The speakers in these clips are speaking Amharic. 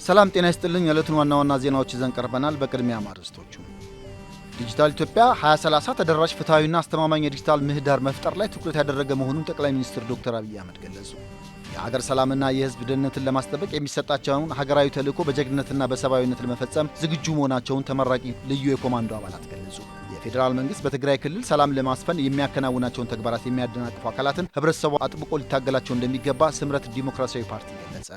ሰላም ጤና ይስጥልኝ። የዕለቱን ዋና ዋና ዜናዎች ይዘን ቀርበናል። በቅድሚያ ማርዕስቶቹ። ዲጂታል ኢትዮጵያ 2030 ተደራሽ ፍትሐዊና አስተማማኝ የዲጂታል ምህዳር መፍጠር ላይ ትኩረት ያደረገ መሆኑን ጠቅላይ ሚኒስትር ዶክተር አብይ አህመድ ገለጹ። የሀገር ሰላምና የሕዝብ ደህንነትን ለማስጠበቅ የሚሰጣቸውን ሀገራዊ ተልዕኮ በጀግንነትና በሰብአዊነት ለመፈጸም ዝግጁ መሆናቸውን ተመራቂ ልዩ የኮማንዶ አባላት ገለጹ። የፌዴራል መንግስት በትግራይ ክልል ሰላም ለማስፈን የሚያከናውናቸውን ተግባራት የሚያደናቅፉ አካላትን ህብረተሰቡ አጥብቆ ሊታገላቸው እንደሚገባ ስምረት ዲሞክራሲያዊ ፓርቲ ገለጸ።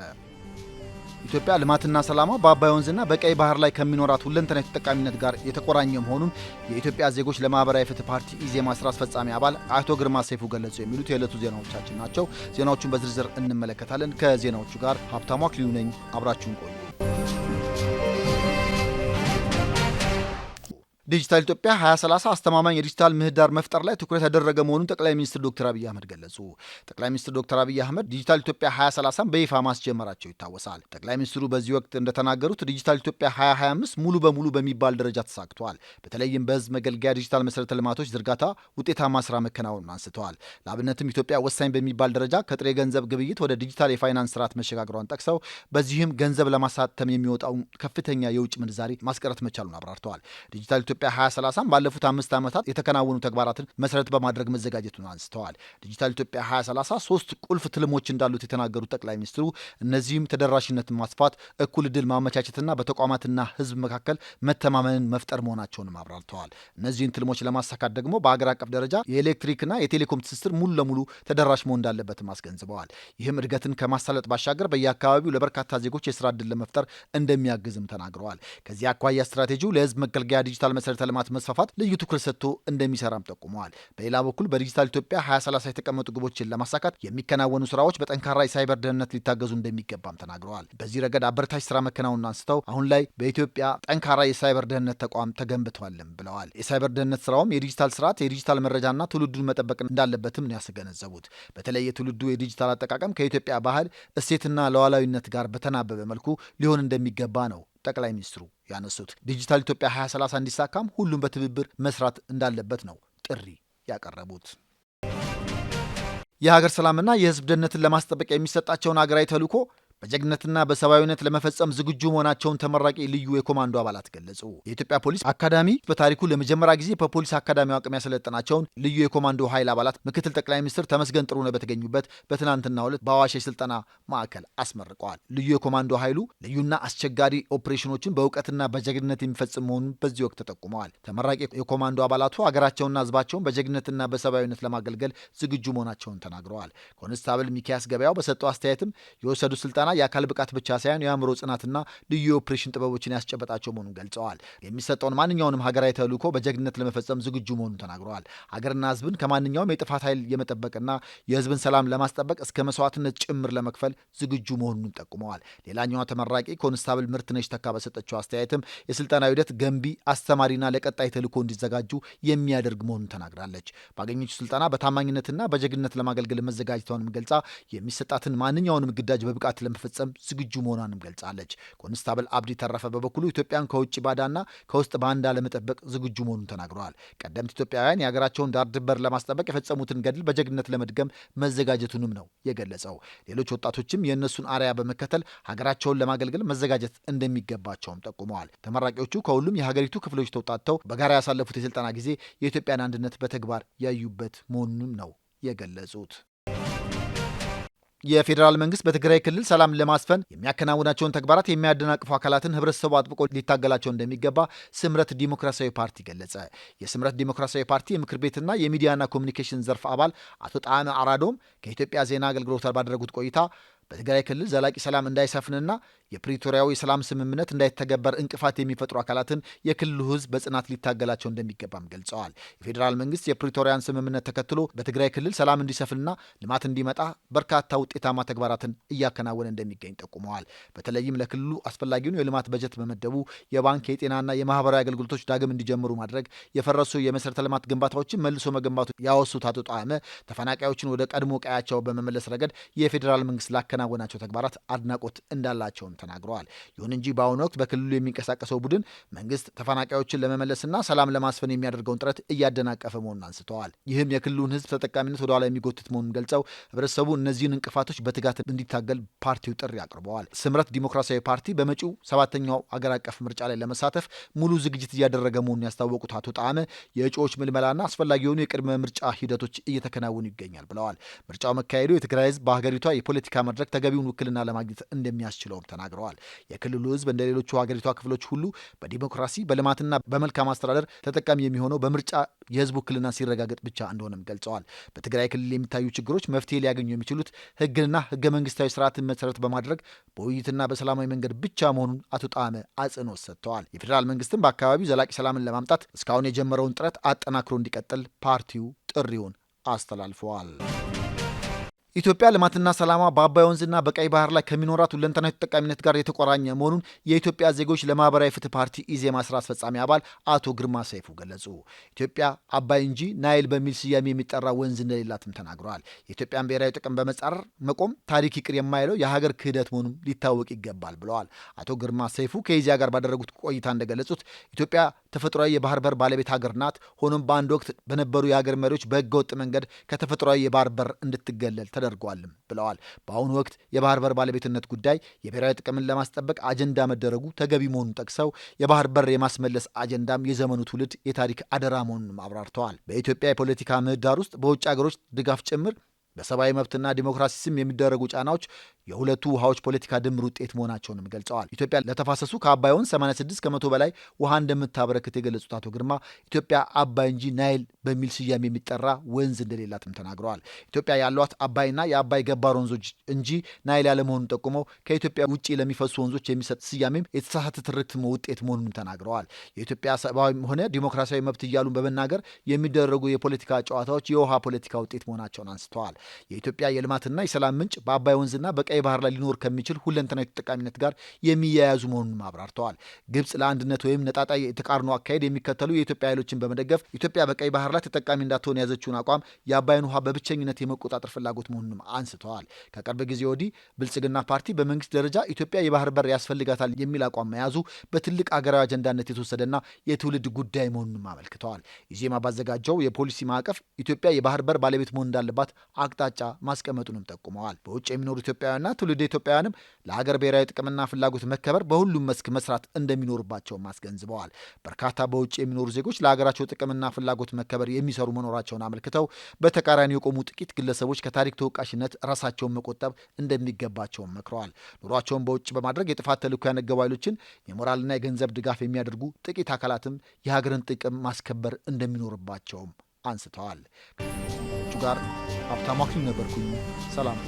ኢትዮጵያ ልማትና ሰላሟ በአባይ ወንዝና በቀይ ባህር ላይ ከሚኖራት ሁለንተናዊ ተጠቃሚነት ጋር የተቆራኘ መሆኑን የኢትዮጵያ ዜጎች ለማህበራዊ ፍትህ ፓርቲ ኢዜማ ስራ አስፈጻሚ አባል አቶ ግርማ ሰይፉ ገለጹ። የሚሉት የዕለቱ ዜናዎቻችን ናቸው። ዜናዎቹን በዝርዝር እንመለከታለን። ከዜናዎቹ ጋር ሀብታሙ አክሊሉ ነኝ። አብራችሁን ቆዩ። ዲጂታል ኢትዮጵያ 2030 አስተማማኝ የዲጂታል ምህዳር መፍጠር ላይ ትኩረት ያደረገ መሆኑን ጠቅላይ ሚኒስትር ዶክተር አብይ አህመድ ገለጹ። ጠቅላይ ሚኒስትር ዶክተር አብይ አህመድ ዲጂታል ኢትዮጵያ 2030 በይፋ ማስጀመራቸው ይታወሳል። ጠቅላይ ሚኒስትሩ በዚህ ወቅት እንደተናገሩት ዲጂታል ኢትዮጵያ 2025 ሙሉ በሙሉ በሚባል ደረጃ ተሳክቷል። በተለይም በህዝብ መገልገያ ዲጂታል መሰረተ ልማቶች ዝርጋታ ውጤታማ ስራ መከናወኑን አንስተዋል። ለአብነትም ኢትዮጵያ ወሳኝ በሚባል ደረጃ ከጥሬ ገንዘብ ግብይት ወደ ዲጂታል የፋይናንስ ስርዓት መሸጋገሯን ጠቅሰው በዚህም ገንዘብ ለማሳተም የሚወጣውን ከፍተኛ የውጭ ምንዛሪ ማስቀረት መቻሉን አብራርተዋል። ዲጂታል ኢትዮጵያ 2030 ባለፉት 5 ዓመታት የተከናወኑ ተግባራትን መሰረት በማድረግ መዘጋጀቱን አንስተዋል። ዲጂታል ኢትዮጵያ 2030 3 ቁልፍ ትልሞች እንዳሉት የተናገሩት ጠቅላይ ሚኒስትሩ እነዚህም ተደራሽነትን ማስፋት፣ እኩል ዕድል ማመቻቸትና በተቋማትና ህዝብ መካከል መተማመንን መፍጠር መሆናቸውንም አብራርተዋል። እነዚህን ትልሞች ለማሳካት ደግሞ በአገር አቀፍ ደረጃ የኤሌክትሪክና የቴሌኮም ትስስር ሙሉ ለሙሉ ተደራሽ መሆን እንዳለበትም አስገንዝበዋል። ይህም እድገትን ከማሳለጥ ባሻገር በየአካባቢው ለበርካታ ዜጎች የስራ ዕድል ለመፍጠር እንደሚያግዝም ተናግረዋል። ከዚህ አኳያ ስትራቴጂው ለህዝብ መገልገያ ዲጂታል መሰረተ ልማት መስፋፋት ልዩ ትኩረት ሰጥቶ እንደሚሰራም ጠቁመዋል። በሌላ በኩል በዲጂታል ኢትዮጵያ 2030 የተቀመጡ ግቦችን ለማሳካት የሚከናወኑ ስራዎች በጠንካራ የሳይበር ደህንነት ሊታገዙ እንደሚገባም ተናግረዋል። በዚህ ረገድ አበረታች ስራ መከናወኑን አንስተው አሁን ላይ በኢትዮጵያ ጠንካራ የሳይበር ደህንነት ተቋም ተገንብቷልም ብለዋል። የሳይበር ደህንነት ስራውም የዲጂታል ስርዓት የዲጂታል መረጃና ትውልዱን መጠበቅ እንዳለበትም ነው ያስገነዘቡት። በተለይ የትውልዱ የዲጂታል አጠቃቀም ከኢትዮጵያ ባህል እሴትና ሉዓላዊነት ጋር በተናበበ መልኩ ሊሆን እንደሚገባ ነው ጠቅላይ ሚኒስትሩ ያነሱት። ዲጂታል ኢትዮጵያ 2030 እንዲሳካም ሁሉም በትብብር መስራት እንዳለበት ነው ጥሪ ያቀረቡት። የሀገር ሰላምና የህዝብ ደህንነትን ለማስጠበቅ የሚሰጣቸውን ሀገራዊ ተልዕኮ በጀግንነትና በሰብአዊነት ለመፈጸም ዝግጁ መሆናቸውን ተመራቂ ልዩ የኮማንዶ አባላት ገለጹ። የኢትዮጵያ ፖሊስ አካዳሚ በታሪኩ ለመጀመሪያ ጊዜ በፖሊስ አካዳሚው አቅም ያሰለጠናቸውን ልዩ የኮማንዶ ኃይል አባላት ምክትል ጠቅላይ ሚኒስትር ተመስገን ጥሩነህ በተገኙበት በትናንትናው ዕለት በአዋሽ የስልጠና ማዕከል አስመርቀዋል። ልዩ የኮማንዶ ኃይሉ ልዩና አስቸጋሪ ኦፕሬሽኖችን በእውቀትና በጀግንነት የሚፈጽም መሆኑን በዚህ ወቅት ተጠቁመዋል። ተመራቂ የኮማንዶ አባላቱ ሀገራቸውና ህዝባቸውን በጀግንነትና በሰብአዊነት ለማገልገል ዝግጁ መሆናቸውን ተናግረዋል። ኮንስታብል ሚኪያስ ገበያው በሰጠው አስተያየትም የወሰዱ ስልጠና የአካል ብቃት ብቻ ሳይሆን የአእምሮ ጽናትና ልዩ የኦፕሬሽን ጥበቦችን ያስጨበጣቸው መሆኑን ገልጸዋል። የሚሰጠውን ማንኛውንም ሀገራዊ ተልዕኮ በጀግንነት ለመፈጸም ዝግጁ መሆኑን ተናግረዋል። ሀገርና ህዝብን ከማንኛውም የጥፋት ኃይል የመጠበቅና የህዝብን ሰላም ለማስጠበቅ እስከ መስዋዕትነት ጭምር ለመክፈል ዝግጁ መሆኑን ጠቁመዋል። ሌላኛዋ ተመራቂ ኮንስታብል ምርትነሽ ተካ በሰጠችው አስተያየትም የስልጠናው ሂደት ገንቢ፣ አስተማሪና ለቀጣይ ተልዕኮ እንዲዘጋጁ የሚያደርግ መሆኑን ተናግራለች። ባገኘችው ስልጠና በታማኝነትና በጀግንነት ለማገልገል መዘጋጀቷንም ገልጻ የሚሰጣትን ማንኛውንም ግዳጅ በብቃት ለመፈጸም ዝግጁ መሆኗንም ገልጻለች። ኮንስታብል አብዲ ተረፈ በበኩሉ ኢትዮጵያን ከውጭ ባዳና ከውስጥ ባንዳ ለመጠበቅ ዝግጁ መሆኑን ተናግረዋል። ቀደምት ኢትዮጵያውያን የሀገራቸውን ዳር ድንበር ለማስጠበቅ የፈጸሙትን ገድል በጀግንነት ለመድገም መዘጋጀቱንም ነው የገለጸው። ሌሎች ወጣቶችም የእነሱን አርያ በመከተል ሀገራቸውን ለማገልገል መዘጋጀት እንደሚገባቸውም ጠቁመዋል። ተመራቂዎቹ ከሁሉም የሀገሪቱ ክፍሎች ተውጣጥተው በጋራ ያሳለፉት የስልጠና ጊዜ የኢትዮጵያን አንድነት በተግባር ያዩበት መሆኑንም ነው የገለጹት። የፌዴራል መንግስት በትግራይ ክልል ሰላም ለማስፈን የሚያከናውናቸውን ተግባራት የሚያደናቅፉ አካላትን ህብረተሰቡ አጥብቆ ሊታገላቸው እንደሚገባ ስምረት ዲሞክራሲያዊ ፓርቲ ገለጸ። የስምረት ዲሞክራሲያዊ ፓርቲ የምክር ቤትና የሚዲያና ኮሚኒኬሽን ዘርፍ አባል አቶ ጣዕመ አራዶም ከኢትዮጵያ ዜና አገልግሎት ጋር ባደረጉት ቆይታ በትግራይ ክልል ዘላቂ ሰላም እንዳይሰፍንና የፕሪቶሪያው የሰላም ስምምነት እንዳይተገበር እንቅፋት የሚፈጥሩ አካላትን የክልሉ ህዝብ በጽናት ሊታገላቸው እንደሚገባም ገልጸዋል። የፌዴራል መንግስት የፕሪቶሪያን ስምምነት ተከትሎ በትግራይ ክልል ሰላም እንዲሰፍንና ልማት እንዲመጣ በርካታ ውጤታማ ተግባራትን እያከናወነ እንደሚገኝ ጠቁመዋል። በተለይም ለክልሉ አስፈላጊውን የልማት በጀት በመደቡ የባንክ የጤናና የማህበራዊ አገልግሎቶች ዳግም እንዲጀምሩ ማድረግ፣ የፈረሱ የመሰረተ ልማት ግንባታዎችን መልሶ መገንባቱ ያወሱት አቶ ጣዕመ ተፈናቃዮችን ወደ ቀድሞ ቀያቸው በመመለስ ረገድ የፌዴራል መንግስት ላከናወናቸው ተግባራት አድናቆት እንዳላቸውም ተናግረዋል። ይሁን እንጂ በአሁኑ ወቅት በክልሉ የሚንቀሳቀሰው ቡድን መንግስት ተፈናቃዮችን ለመመለስና ሰላም ለማስፈን የሚያደርገውን ጥረት እያደናቀፈ መሆኑን አንስተዋል። ይህም የክልሉን ህዝብ ተጠቃሚነት ወደ ኋላ የሚጎትት መሆኑን ገልጸው ህብረተሰቡ እነዚህን እንቅፋቶች በትጋት እንዲታገል ፓርቲው ጥሪ አቅርበዋል። ስምረት ዲሞክራሲያዊ ፓርቲ በመጪው 7ኛው አገር አቀፍ ምርጫ ላይ ለመሳተፍ ሙሉ ዝግጅት እያደረገ መሆኑን ያስታወቁት አቶ ጣዕመ የእጩዎች ምልመላና አስፈላጊ የሆኑ የቅድመ ምርጫ ሂደቶች እየተከናወኑ ይገኛል ብለዋል። ምርጫው መካሄዱ የትግራይ ህዝብ በሀገሪቷ የፖለቲካ መድረክ ተገቢውን ውክልና ለማግኘት እንደሚያስችለውም ተናግረዋል። የክልሉ ህዝብ እንደ ሌሎቹ ሀገሪቷ ክፍሎች ሁሉ በዲሞክራሲ በልማትና በመልካም አስተዳደር ተጠቃሚ የሚሆነው በምርጫ የህዝብ ውክልና ሲረጋገጥ ብቻ እንደሆነም ገልጸዋል። በትግራይ ክልል የሚታዩ ችግሮች መፍትሄ ሊያገኙ የሚችሉት ህግንና ህገ መንግስታዊ ስርዓትን መሰረት በማድረግ በውይይትና በሰላማዊ መንገድ ብቻ መሆኑን አቶ ጣዕመ አጽንኦት ሰጥተዋል። የፌዴራል መንግስትም በአካባቢው ዘላቂ ሰላምን ለማምጣት እስካሁን የጀመረውን ጥረት አጠናክሮ እንዲቀጥል ፓርቲው ጥሪውን አስተላልፈዋል። ኢትዮጵያ ልማትና ሰላሟ በአባይ ወንዝና በቀይ ባህር ላይ ከሚኖራት ሁለንተናዊ ተጠቃሚነት ጋር የተቆራኘ መሆኑን የኢትዮጵያ ዜጎች ለማህበራዊ ፍትህ ፓርቲ ኢዜማ ስራ አስፈጻሚ አባል አቶ ግርማ ሰይፉ ገለጹ። ኢትዮጵያ አባይ እንጂ ናይል በሚል ስያሜ የሚጠራ ወንዝ እንደሌላትም ተናግረዋል። የኢትዮጵያን ብሔራዊ ጥቅም በመጻረር መቆም ታሪክ ይቅር የማይለው የሀገር ክህደት መሆኑን ሊታወቅ ይገባል ብለዋል። አቶ ግርማ ሰይፉ ከኢዜአ ጋር ባደረጉት ቆይታ እንደገለጹት ኢትዮጵያ ተፈጥሯዊ የባህር በር ባለቤት ሀገር ናት። ሆኖም በአንድ ወቅት በነበሩ የሀገር መሪዎች በህገወጥ መንገድ ከተፈጥሯዊ የባህር በር እንድትገለል ተደርጓልም ብለዋል። በአሁኑ ወቅት የባህር በር ባለቤትነት ጉዳይ የብሔራዊ ጥቅምን ለማስጠበቅ አጀንዳ መደረጉ ተገቢ መሆኑን ጠቅሰው የባህር በር የማስመለስ አጀንዳም የዘመኑ ትውልድ የታሪክ አደራ መሆኑንም አብራርተዋል። በኢትዮጵያ የፖለቲካ ምህዳር ውስጥ በውጭ ሀገሮች ድጋፍ ጭምር በሰብአዊ መብትና ዲሞክራሲ ስም የሚደረጉ ጫናዎች የሁለቱ ውሃዎች ፖለቲካ ድምር ውጤት መሆናቸውንም ገልጸዋል። ኢትዮጵያ ለተፋሰሱ ከአባይ ወንዝ 86 ከመቶ በላይ ውሃ እንደምታበረክት የገለጹት አቶ ግርማ ኢትዮጵያ አባይ እንጂ ናይል በሚል ስያሜ የሚጠራ ወንዝ እንደሌላትም ተናግረዋል። ኢትዮጵያ ያሏት አባይና የአባይ ገባር ወንዞች እንጂ ናይል ያለመሆኑን ጠቁመው ከኢትዮጵያ ውጭ ለሚፈሱ ወንዞች የሚሰጥ ስያሜም የተሳሳተ ትርክት ውጤት መሆኑን ተናግረዋል። የኢትዮጵያ ሰብአዊም ሆነ ዲሞክራሲያዊ መብት እያሉን በመናገር የሚደረጉ የፖለቲካ ጨዋታዎች የውሃ ፖለቲካ ውጤት መሆናቸውን አንስተዋል። የኢትዮጵያ የልማትና የሰላም ምንጭ በአባይ ወንዝና በቀይ ባህር ላይ ሊኖር ከሚችል ሁለንተናዊ ተጠቃሚነት ጋር የሚያያዙ መሆኑን አብራርተዋል። ግብጽ ለአንድነት ወይም ነጣጣይ የተቃርኖ አካሄድ የሚከተሉ የኢትዮጵያ ኃይሎችን በመደገፍ ኢትዮጵያ በቀይ ባህር ላይ ተጠቃሚ እንዳትሆን የያዘችውን አቋም የአባይን ውሃ በብቸኝነት የመቆጣጠር ፍላጎት መሆኑንም አንስተዋል። ከቅርብ ጊዜ ወዲህ ብልጽግና ፓርቲ በመንግስት ደረጃ ኢትዮጵያ የባህር በር ያስፈልጋታል የሚል አቋም መያዙ በትልቅ አገራዊ አጀንዳነት የተወሰደና የትውልድ ጉዳይ መሆኑንም አመልክተዋል። ኢዜማ ባዘጋጀው የፖሊሲ ማዕቀፍ ኢትዮጵያ የባህር በር ባለቤት መሆን እንዳለባት አቅጣጫ ማስቀመጡንም ጠቁመዋል። በውጭ የሚኖሩ ኢትዮጵያውያንና ትውልደ ኢትዮጵያውያንም ለሀገር ብሔራዊ ጥቅምና ፍላጎት መከበር በሁሉም መስክ መስራት እንደሚኖርባቸውም አስገንዝበዋል። በርካታ በውጭ የሚኖሩ ዜጎች ለሀገራቸው ጥቅምና ፍላጎት መከበር የሚሰሩ መኖራቸውን አመልክተው በተቃራኒ የቆሙ ጥቂት ግለሰቦች ከታሪክ ተወቃሽነት ራሳቸውን መቆጠብ እንደሚገባቸውም መክረዋል። ኑሯቸውን በውጭ በማድረግ የጥፋት ተልዕኮ ያነገቡ ኃይሎችን የሞራልና የገንዘብ ድጋፍ የሚያደርጉ ጥቂት አካላትም የሀገርን ጥቅም ማስከበር እንደሚኖርባቸውም አንስተዋል። ጋር ሀብታሙ አክሊሉ ነበርኩኝ። ሰላም